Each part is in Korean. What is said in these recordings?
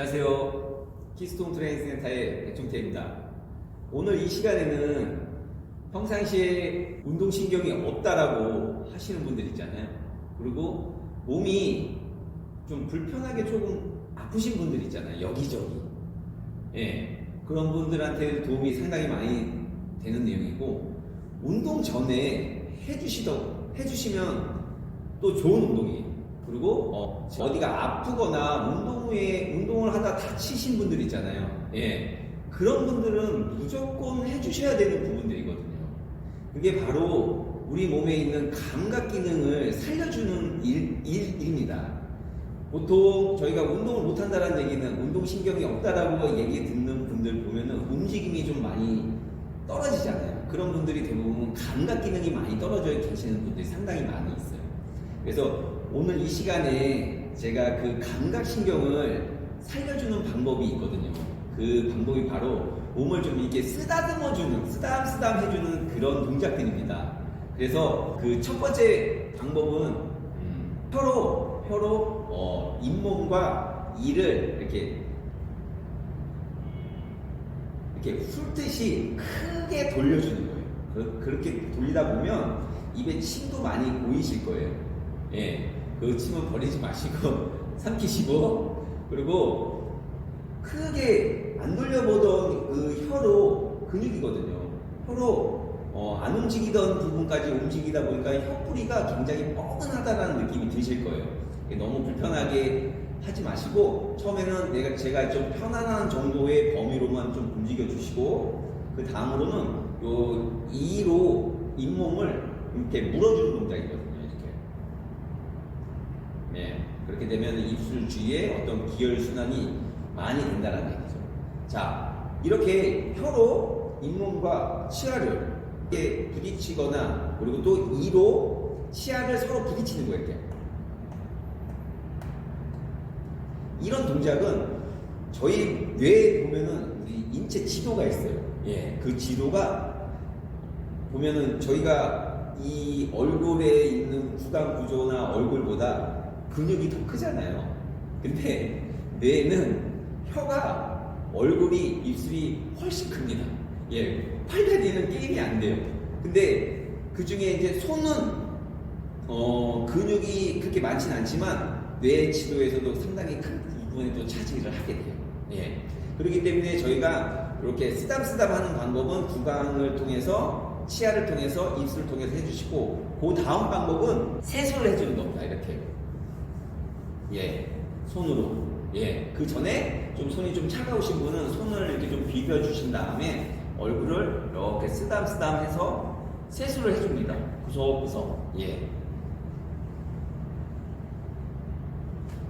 안녕하세요. 키스톤 트레이닝 센터의 백종태입니다. 오늘 이 시간에는 평상시에 운동신경이 없다라고 하시는 분들 있잖아요. 그리고 몸이 좀 불편하게 조금 아프신 분들 있잖아요. 여기저기. 예. 그런 분들한테 도움이 상당히 많이 되는 내용이고, 운동 전에 해주시면 또 좋은 운동이에요. 그리고 어디가 아프거나 운동 후에 운동을 하다 다치신 분들 있잖아요. 예, 그런 분들은 무조건 해주셔야 되는 부분들이거든요. 그게 바로 우리 몸에 있는 감각 기능을 살려주는 일입니다. 보통 저희가 운동을 못한다는 얘기는 운동신경이 없다라고 얘기 듣는 분들 보면은 움직임이 좀 많이 떨어지잖아요. 그런 분들이 대부분 감각 기능이 많이 떨어져 계시는 분들이 상당히 많이 있어요. 그래서 오늘 이 시간에 제가 그 감각신경을 살려주는 방법이 있거든요. 그 방법이 바로 몸을 좀 이렇게 쓰다듬어주는, 쓰담쓰담 해주는 그런 동작들입니다. 그래서 그 첫 번째 방법은 혀로 잇몸과 이를 이렇게 훑듯이 크게 돌려주는 거예요. 그렇게 돌리다 보면 입에 침도 많이 고이실 거예요. 예, 그 침은 버리지 마시고 삼키시고, 그리고 크게 안 돌려보던 그 혀로 근육이거든요. 혀로 안 움직이던 부분까지 움직이다 보니까 혀뿌리가 굉장히 뻐근하다는 느낌이 드실 거예요. 너무 불편하게 하지 마시고 처음에는 제가 좀 편안한 정도의 범위로만 좀 움직여 주시고, 그 다음으로는 요 이로 잇몸을 이렇게 물어주는 동작이거든요. 네, 그렇게 되면 입술 주위에 어떤 기혈순환이 많이 된다는 얘기죠. 자, 이렇게 혀로 잇몸과 치아를 이렇게 부딪히거나, 그리고 또 이로 치아를 서로 부딪히는 거예요. 이렇게. 이런 동작은 저희 뇌에 보면은 우리 인체 지도가 있어요. 예, 그 지도가 보면은 저희가 이 얼굴에 있는 구강 구조나 얼굴보다 근육이 더 크잖아요. 근데 뇌는 혀가 얼굴이 입술이 훨씬 큽니다. 예, 팔다리는 게임이 안 돼요. 근데 그 중에 이제 손은 근육이 그렇게 많진 않지만 뇌 지도에서도 상당히 큰 부분에 또 차지를 하게 돼요. 예, 그렇기 때문에 저희가 이렇게 쓰담쓰담 하는 방법은 구강을 통해서, 치아를 통해서, 입술을 통해서 해주시고, 그 다음 방법은 세수를 해주는 겁니다. 이렇게. 예, 손으로. 예, 그 전에 좀 손이 좀 차가우신 분은 손을 이렇게 좀 비벼주신 다음에 얼굴을 이렇게 쓰담쓰담 해서 세수를 해줍니다. 구석구석. 예.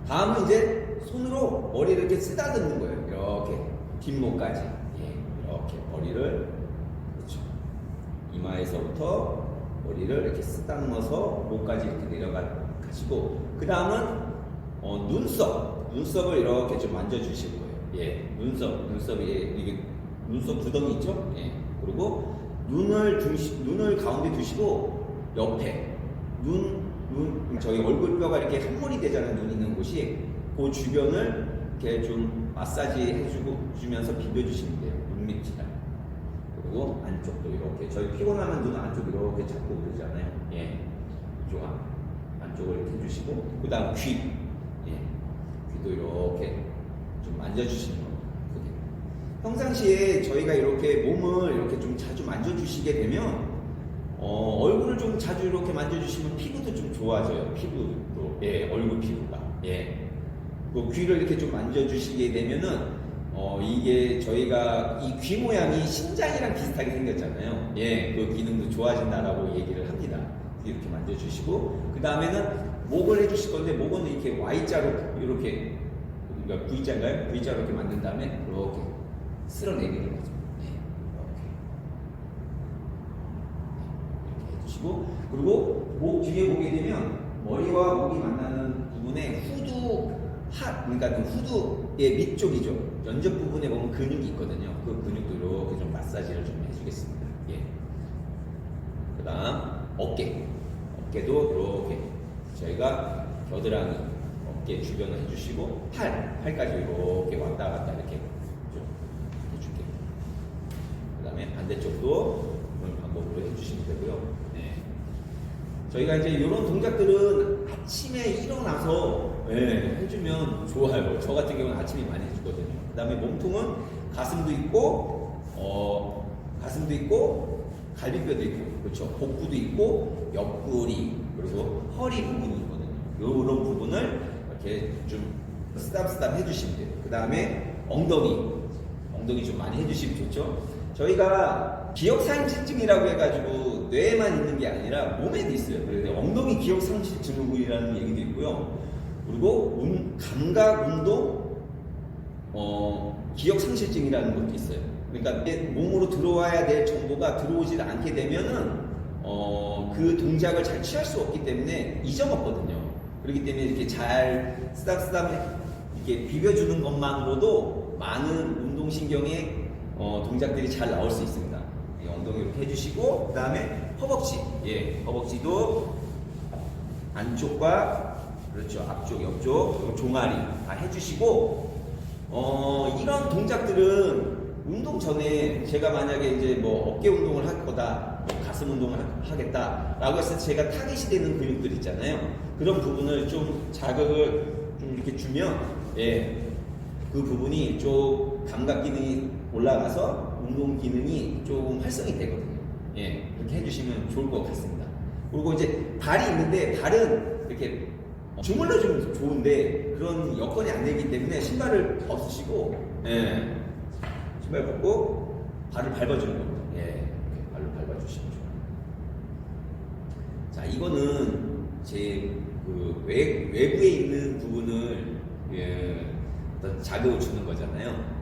다음은 이제 손으로 머리를 이렇게 쓰다듬는 거예요. 이렇게 뒷목까지. 예, 이렇게 머리를, 그렇죠. 이마에서부터 머리를 이렇게 쓰다듬어서 목까지 이렇게 내려가시고, 그 다음은 눈썹을 이렇게 좀 만져주실 거예요. 예, 눈썹이, 이게 눈썹 구덩이 있죠? 예, 그리고 눈을 가운데 두시고, 옆에, 저희 얼굴뼈가 이렇게 한몰이 되잖아요. 눈 있는 곳이. 그 주변을 이렇게 좀 마사지 해주면서 비벼주시면 돼요. 눈 밑이랑. 그리고 안쪽도 이렇게. 저희 피곤하면 눈 안쪽 이렇게 잡고 그러잖아요. 예, 이쪽 안쪽을 이렇게 해주시고, 그 다음 귀. 예, 귀도 이렇게 좀 만져주시는 겁니다. 크게. 평상시에 저희가 이렇게 몸을 이렇게 좀 자주 만져주시게 되면 얼굴을 좀 자주 이렇게 만져주시면 피부도 좀 좋아져요. 피부도. 예, 얼굴 피부가. 예. 그 귀를 이렇게 좀 만져주시게 되면은 이게 저희가 이 귀 모양이 신장이랑 비슷하게 생겼잖아요. 예, 그 기능도 좋아진다라고 얘기를 합니다. 이렇게 만져주시고, 그 다음에는 목을 해주실 건데, 목은 이렇게 Y자로 이렇게, 그러니까 V자인가요? V자로 이렇게 만든 다음에 이렇게 쓸어내리는 거죠. 네, 이렇게 해주시고, 그리고 목 뒤에 보게 되면 머리와 목이 만나는 부분에 그러니까 그 후두의 밑쪽이죠. 연접 부분에 보면 근육이 있거든요. 그 근육도 이렇게 좀 마사지를 좀 해주겠습니다. 예. 그 다음 어깨도 이렇게 저희가 겨드랑이, 어깨 주변을 해주시고 팔까지 이렇게 왔다 갔다 이렇게 좀 해줄게요. 그 다음에 반대쪽도 그런 방법으로 해주시면 되고요. 네. 저희가 이제 이런 동작들은 아침에 일어나서 해주면 좋아요. 저 같은 경우는 아침에 많이 해주거든요. 그 다음에 몸통은 가슴도 있고 갈비뼈도 있고, 그렇죠. 복부도 있고, 옆구리, 그리고 허리 부분이 있거든요. 이런 부분을 이렇게 좀 쓰담쓰담 해주시면 돼요. 그 다음에 엉덩이 좀 많이 해주시면 좋죠. 저희가 기억상실증이라고 해가지고 뇌에만 있는 게 아니라 몸에도 있어요. 그래서 엉덩이 기억상실증후군이라는 얘기도 있고요. 그리고 감각운동 기억상실증이라는 것도 있어요. 그러니까 내 몸으로 들어와야 될 정보가 들어오지 않게 되면은 그 동작을 잘 취할 수 없기 때문에 잊어먹거든요. 그렇기 때문에 이렇게 잘 쓰담쓰담 이렇게 비벼주는 것만으로도 많은 운동신경의 동작들이 잘 나올 수 있습니다. 엉덩이 이렇게 해주시고, 그 다음에 허벅지. 허벅지도 안쪽과, 그렇죠. 앞쪽, 옆쪽, 그리고 종아리 다 해주시고, 이런 동작들은 운동 전에 제가 만약에 이제 뭐 어깨 운동을 할 거다, 뭐 가슴 운동을 하겠다라고 했을 때 제가 타깃이 되는 근육들 있잖아요. 그런 부분을 좀 자극을 좀 이렇게 주면, 그 부분이 좀 감각 기능이 올라가서 운동 기능이 좀 활성이 되거든요. 그렇게 해주시면 좋을 것 같습니다. 그리고 이제 발이 있는데 발은 이렇게 주물러 주면 좋은데 그런 여건이 안 되기 때문에 신발을 벗으시고, 신발 벗고 발을 밟아주는 겁니다. 이렇게 발로 밟아주시면 좋아요. 자, 이거는 제 그 외부에 있는 부분을 어떤 자극을 주는 거잖아요.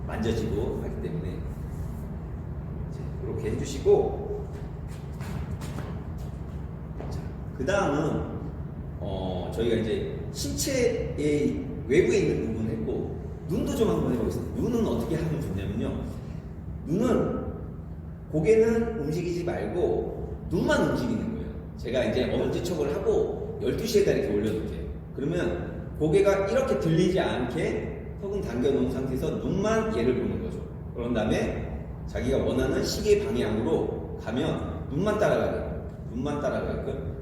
만져지고 하기 때문에 이렇게 해주시고, 그 다음은 저희가 이제 신체의 외부에 있는 부분을 했고, 눈도 좀 한번 해보겠습니다. 눈은 어떻게 하면 좋냐면요, 눈은 고개는 움직이지 말고 눈만 움직이는 거예요. 제가 이제 엄지척을 하고 12시에다 이렇게 올려놓을게요. 그러면 고개가 이렇게 들리지 않게 턱은 당겨놓은 상태에서 눈만 얘를 보는 거죠. 그런 다음에 자기가 원하는 시계 방향으로 가면 눈만 따라가게끔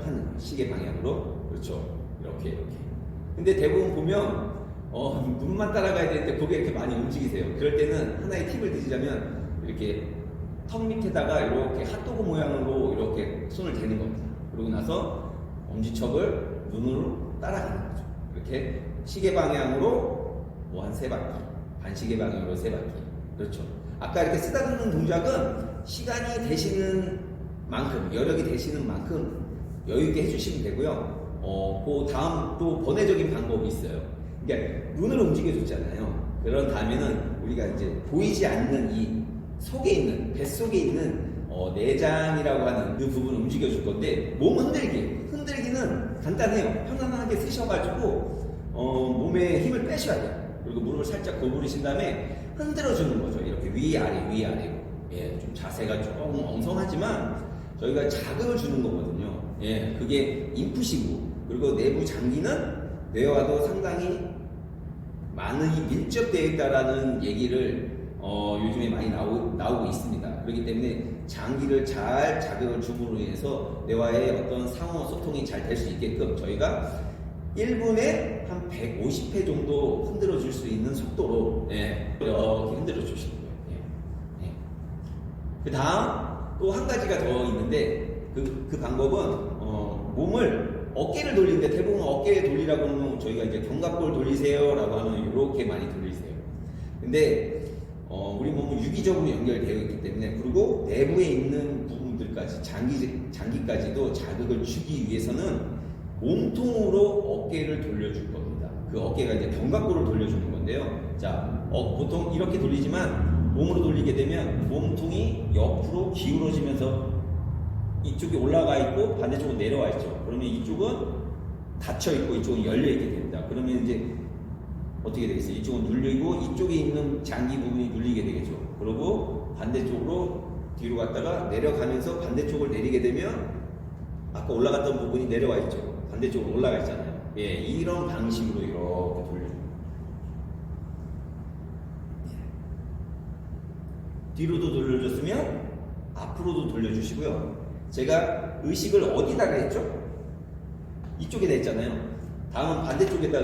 하는 시계 방향으로. 그렇죠. 이렇게. 근데 대부분 보면 눈만 따라가야 되는데 고개 이렇게 많이 움직이세요. 그럴 때는 하나의 팁을 드리자면 이렇게 턱 밑에다가 이렇게 핫도그 모양으로 이렇게 손을 대는 겁니다. 그러고 나서 엄지척을 눈으로 따라가는 거죠. 이렇게 시계 방향으로 뭐 한 3바퀴, 반시계 방향으로 3바퀴. 그렇죠. 아까 이렇게 쓰다듬는 동작은 시간이 되시는 만큼, 여력이 되시는 만큼 여유있게 해주시면 되고요. 그 다음 또 번외적인 방법이 있어요. 그러니까 눈을 움직여줬잖아요. 그런 다음에는 우리가 이제 보이지 않는 이 속에 있는, 뱃속에 있는 내장이라고 하는 그 부분을 움직여줄 건데, 몸 흔들기는 간단해요. 편안하게 쓰셔가지고 몸에 힘을 빼셔야 돼요. 그리고 무릎을 살짝 구부리신 다음에 흔들어주는 거죠. 이렇게 위아래로. 좀 자세가 조금 엉성하지만 저희가 자극을 주는 거거든요. 그게 인풋이고, 그리고 내부 장기는 뇌와도 상당히 많이 밀접되어 있다라는 얘기를 요즘에 많이 나오고 있습니다. 그렇기 때문에 장기를 잘 자극을 줌으로 인해서 뇌와의 어떤 상호 소통이 잘 될 수 있게끔 저희가 1분에 한 150회 정도 흔들어 줄 수 있는 속도로 이렇게 흔들어 주시는 거예요. 그 다음 또 한 가지가 더 있는데, 그 방법은 몸을 어깨를 돌리는데, 대부분 어깨에 돌리라고 하면 저희가 이제 견갑골 돌리세요 라고 하면 이렇게 많이 돌리세요. 근데 우리 몸은 유기적으로 연결되어 있기 때문에, 그리고 내부에 있는 부분들까지 장기까지도 자극을 주기 위해서는 몸통으로 어깨를 돌려줄 겁니다. 그 어깨가 이제 견갑골을 돌려주는 건데요. 자, 보통 이렇게 돌리지만 몸으로 돌리게 되면 몸통이 옆으로 기울어지면서 이쪽이 올라가 있고 반대쪽으로 내려와 있죠. 그러면 이쪽은 닫혀 있고 이쪽은 열려 있게 됩니다. 그러면 이제 어떻게 되겠어요? 이쪽은 눌리고 이쪽에 있는 장기 부분이 눌리게 되겠죠. 그리고 반대쪽으로 뒤로 갔다가 내려가면서 반대쪽을 내리게 되면 아까 올라갔던 부분이 내려와 있죠. 반대쪽으로 올라가 있잖아요. 예, 이런 방식으로 이렇게 돌려줍니다. 뒤로도 돌려줬으면 앞으로도 돌려주시고요. 제가 의식을 어디다가 했죠? 이쪽에다 했잖아요. 다음은 반대쪽에다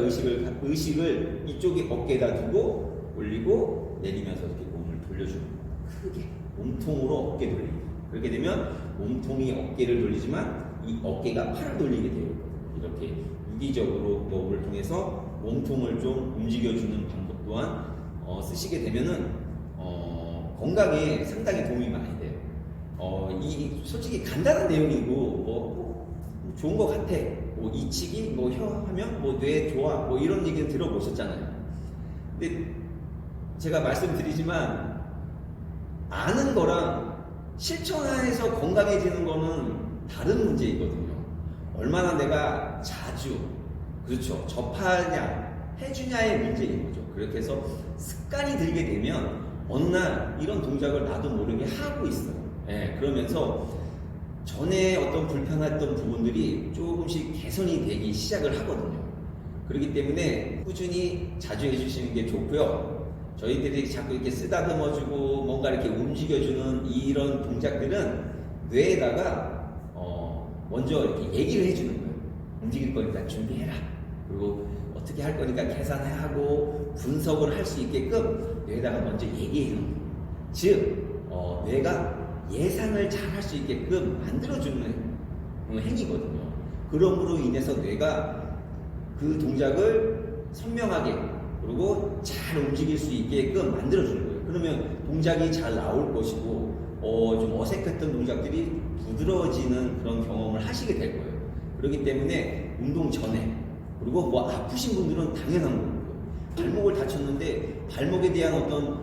의식을 이쪽에 어깨에다 두고 올리고 내리면서 이렇게 몸을 돌려주는 거예요. 크게 몸통으로 어깨 돌리기. 그렇게 되면 몸통이 어깨를 돌리지만 이 어깨가 팔을 돌리게 되어 있거든요. 이렇게 유기적으로 호흡을 통해서 몸통을 좀 움직여주는 방법 또한 쓰시게 되면은 건강에 상당히 도움이 많이 돼요. 이 솔직히 간단한 내용이고 뭐 좋은 것 같아. 뭐 이치기, 뭐 혀 하면 뭐 뇌 좋아, 뭐 이런 얘기는 들어보셨잖아요. 근데 제가 말씀드리지만 아는 거랑 실천해서 건강해지는 거는 다른 문제이거든요. 얼마나 내가 자주 그렇죠 접하냐 해주냐의 문제인 거죠. 그렇게 해서 습관이 들게 되면 어느 날 이런 동작을 나도 모르게 하고 있어요. 예, 그러면서 전에 어떤 불편했던 부분들이 조금씩 개선이 되기 시작을 하거든요. 그렇기 때문에 꾸준히 자주 해주시는 게 좋고요. 저희들이 자꾸 이렇게 쓰다듬어주고 뭔가 이렇게 움직여주는 이런 동작들은 뇌에다가 먼저 이렇게 얘기를 해주는 거예요. 움직일 거니까 준비해라. 그리고 어떻게 할 거니까 계산하고 분석을 할 수 있게끔 뇌에다가 먼저 얘기해 주는 거예요. 즉 뇌가 예상을 잘 할 수 있게끔 만들어주는 행위거든요. 그럼으로 인해서 뇌가 그 동작을 선명하게 그리고 잘 움직일 수 있게끔 만들어주는 거예요. 그러면 동작이 잘 나올 것이고 좀 어색했던 동작들이 부드러워지는 그런 경험을 하시게 될 거예요. 그렇기 때문에 운동 전에 그리고 뭐 아프신 분들은 당연한 거고요. 발목을 다쳤는데 발목에 대한 어떤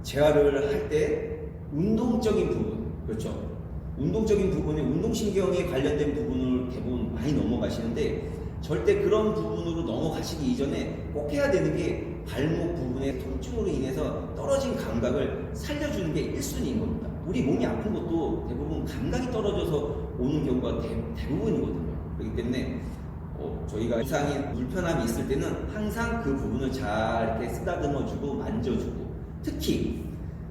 재활을 할 때 운동적인 부분, 그렇죠? 운동적인 부분에 운동신경에 관련된 부분을 대부분 많이 넘어가시는데 절대 그런 부분으로 넘어가시기 이전에 꼭 해야 되는 게 발목 부분의 통증으로 인해서 떨어진 감각을 살려주는 게 1순위인 겁니다. 우리 몸이 아픈 것도 대부분 감각이 떨어져서 오는 경우가 대부분이거든요. 그렇기 때문에 저희가 이상의 불편함이 있을 때는 항상 그 부분을 잘 이렇게 쓰다듬어주고 만져주고 특히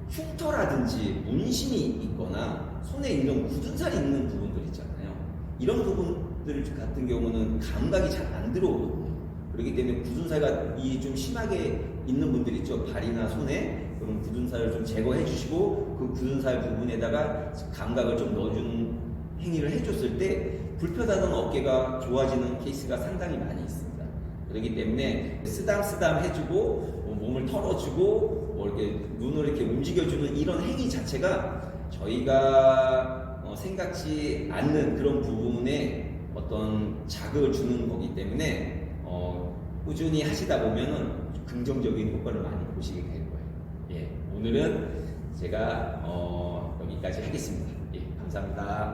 흉터라든지 문신이 있거나 손에 이런 굳은 살이 있는 부분들 있잖아요. 이런 부분들 같은 경우는 감각이 잘 안 들어오거든요. 그렇기 때문에 굳은 살이 좀 심하게 있는 분들 있죠. 발이나 손에 그런 굳은 살을 좀 제거해 주시고 그 굳은 살 부분에다가 감각을 좀 넣어주는 행위를 해줬을 때 불편하던 어깨가 좋아지는 케이스가 상당히 많이 있습니다. 그렇기 때문에 쓰담쓰담 해주고 몸을 털어주고 이렇게 눈을 이렇게 움직여주는 이런 행위 자체가 저희가 생각지 않는 그런 부분에 어떤 자극을 주는 거기 때문에 꾸준히 하시다 보면은 긍정적인 효과를 많이 보시게 될 거예요. 예, 오늘은 제가 여기까지 하겠습니다. 예, 감사합니다.